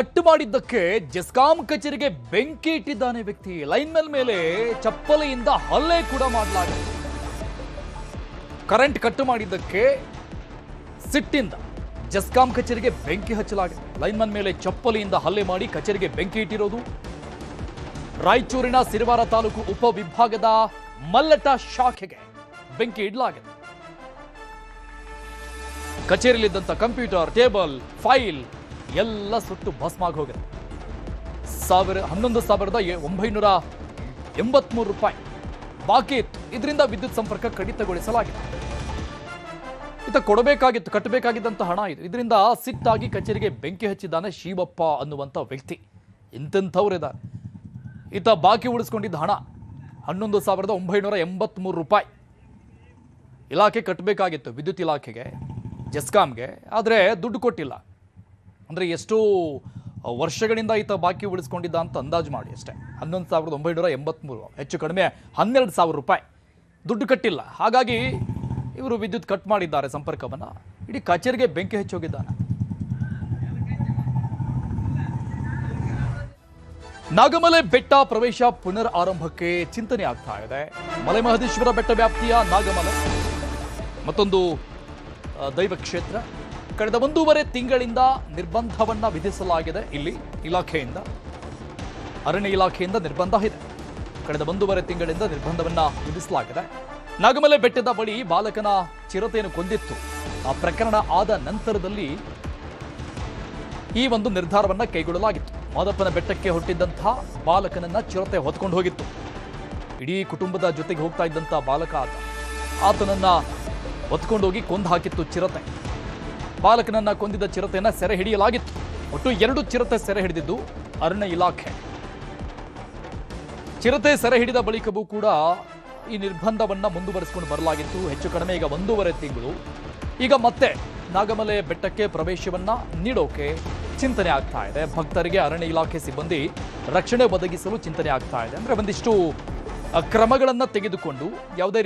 ಕಟ್ಟು ಮಾಡಿದ್ದಕ್ಕೆ ಜೆಸ್ಕಾಂ ಕಚೇರಿಗೆ ಬೆಂಕಿ ಇಟ್ಟಿದ್ದಾನೆ ವ್ಯಕ್ತಿ. ಲೈನ್ಮನ್ ಮೇಲೆ ಚಪ್ಪಲಿಯಿಂದ ಹಲ್ಲೆ ಕೂಡ ಮಾಡಲಾಗಿದೆ. ಕರೆಂಟ್ ಕಟ್ಟು ಮಾಡಿದ್ದಕ್ಕೆ ಸಿಟ್ಟಿಂದ ಜೆಸ್ಕಾಂ ಕಚೇರಿಗೆ ಬೆಂಕಿ ಹಚ್ಚಲಾಗಿದೆ. ಲೈನ್ಮನ್ ಮೇಲೆ ಚಪ್ಪಲಿಯಿಂದ ಹಲ್ಲೆ ಮಾಡಿ ಕಚೇರಿಗೆ ಬೆಂಕಿ ಇಟ್ಟಿರೋದು. ರಾಯಚೂರಿನ ಸಿರವಾರ ತಾಲೂಕು ಉಪವಿಭಾಗದ ಮಲ್ಲಟ ಶಾಖೆಗೆ ಬೆಂಕಿ ಇಡಲಾಗಿದೆ. ಕಚೇರಿಯಲ್ಲಿದ್ದಂಥ ಕಂಪ್ಯೂಟರ್, ಟೇಬಲ್, ಫೈಲ್ ಎಲ್ಲ ಸುಟ್ಟು ಭಸ್ಮಾಗಿ ಹೋಗಿದೆ. 11,983 ರೂಪಾಯಿ ಬಾಕಿ ಇತ್ತು. ಇದರಿಂದ ವಿದ್ಯುತ್ ಸಂಪರ್ಕ ಕಡಿತಗೊಳಿಸಲಾಗಿದೆ. ಕಟ್ಟಬೇಕಾಗಿದ್ದಂಥ ಹಣ ಇದು. ಇದರಿಂದ ಸಿಟ್ಟಾಗಿ ಕಚೇರಿಗೆ ಬೆಂಕಿ ಹಚ್ಚಿದ್ದಾನೆ ಶಿವಪ್ಪ ಅನ್ನುವಂಥ ವ್ಯಕ್ತಿ. ಇಂಥವ್ರಿದ್ದಾರೆ. ಈತ ಬಾಕಿ ಉಳಿಸ್ಕೊಂಡಿದ್ದ ಹಣ 11,983 ರೂಪಾಯಿ ಇಲಾಖೆ ಕಟ್ಟಬೇಕಾಗಿತ್ತು, ವಿದ್ಯುತ್ ಇಲಾಖೆಗೆ, ಜೆಸ್ಕಾಂಗೆ. ಆದರೆ ದುಡ್ಡು ಕೊಟ್ಟಿಲ್ಲ. ಅಂದರೆ ಎಷ್ಟೋ ವರ್ಷಗಳಿಂದ ಈತ ಬಾಕಿ ಉಳಿಸ್ಕೊಂಡಿದ್ದ ಅಂತ ಅಂದಾಜು ಮಾಡಿ ಅಷ್ಟೇ. 11,983, ಹೆಚ್ಚು ಕಡಿಮೆ 12,000 ರೂಪಾಯಿ ದುಡ್ಡು ಕಟ್ಟಿಲ್ಲ. ಹಾಗಾಗಿ ಇವರು ವಿದ್ಯುತ್ ಕಟ್ ಮಾಡಿದ್ದಾರೆ ಸಂಪರ್ಕವನ್ನು. ಇಡೀ ಕಚೇರಿಗೆ ಬೆಂಕಿ ಹಚ್ಚೋಗಿದ್ದಾನೆ. ನಾಗಮಲೆ ಬೆಟ್ಟ ಪ್ರವೇಶ ಪುನರ್ ಆರಂಭಕ್ಕೆ ಚಿಂತನೆ ಆಗ್ತಾ ಇದೆ. ಮಲೆಮಹದೇಶ್ವರ ಬೆಟ್ಟ ವ್ಯಾಪ್ತಿಯ ನಾಗಮಲೆ ಮತ್ತೊಂದು ದೈವ ಕ್ಷೇತ್ರ. ಕಳೆದ 1.5 ತಿಂಗಳಿಂದ ನಿರ್ಬಂಧವನ್ನ ವಿಧಿಸಲಾಗಿದೆ. ಇಲ್ಲಿ ಇಲಾಖೆಯಿಂದ, ಅರಣ್ಯ ಇಲಾಖೆಯಿಂದ ನಿರ್ಬಂಧ ಇದೆ. ಕಳೆದ 1.5 ತಿಂಗಳಿಂದ ನಿರ್ಬಂಧವನ್ನ ವಿಧಿಸಲಾಗಿದೆ. ನಾಗಮಲೆ ಬೆಟ್ಟದ ಬಳಿ ಬಾಲಕನ ಚಿರತೆಯನ್ನು ಕೊಂದಿತ್ತು. ಆ ಪ್ರಕರಣ ಆದ ನಂತರದಲ್ಲಿ ಈ ಒಂದು ನಿರ್ಧಾರವನ್ನ ಕೈಗೊಳ್ಳಲಾಗಿತ್ತು. ಮಾದಪ್ಪನ ಬೆಟ್ಟಕ್ಕೆ ಹೊರಟಿದ್ದಂತಹ ಬಾಲಕನನ್ನ ಚಿರತೆ ಹೊತ್ಕೊಂಡು ಹೋಗಿತ್ತು. ಇಡೀ ಕುಟುಂಬದ ಜೊತೆಗೆ ಹೋಗ್ತಾ ಇದ್ದಂಥ ಬಾಲಕ ಆತನನ್ನ ಹೊತ್ಕೊಂಡೋಗಿ ಕೊಂದು ಹಾಕಿತ್ತು ಚಿರತೆ. ಬಾಲಕನನ್ನ ಕೊಂದಿದ್ದ ಚಿರತೆಯನ್ನ ಸೆರೆ ಹಿಡಿಯಲಾಗಿತ್ತು. ಒಟ್ಟು 2 ಚಿರತೆ ಸೆರೆ ಹಿಡಿದಿದ್ದು ಅರಣ್ಯ ಇಲಾಖೆ. ಚಿರತೆ ಸೆರೆ ಹಿಡಿದ ಬಳಿಕವೂ ಕೂಡ ಈ ನಿರ್ಬಂಧವನ್ನ ಮುಂದುವರಿಸಿಕೊಂಡು ಬರಲಾಗಿತ್ತು. ಹೆಚ್ಚು ಕಡಿಮೆ ಈಗ 1.5 ತಿಂಗಳು. ಈಗ ಮತ್ತೆ ನಾಗಮಲೆ ಬೆಟ್ಟಕ್ಕೆ ಪ್ರವೇಶವನ್ನ ನೀಡೋಕೆ ಚಿಂತನೆ ಆಗ್ತಾ ಇದೆ. ಭಕ್ತರಿಗೆ ಅರಣ್ಯ ಇಲಾಖೆ ಸಿಬ್ಬಂದಿ ರಕ್ಷಣೆ ಒದಗಿಸಲು ಚಿಂತನೆ ಆಗ್ತಾ ಇದೆ. ಅಂದ್ರೆ ಒಂದಿಷ್ಟು ಕ್ರಮಗಳನ್ನ ತೆಗೆದುಕೊಂಡು ಯಾವುದೇ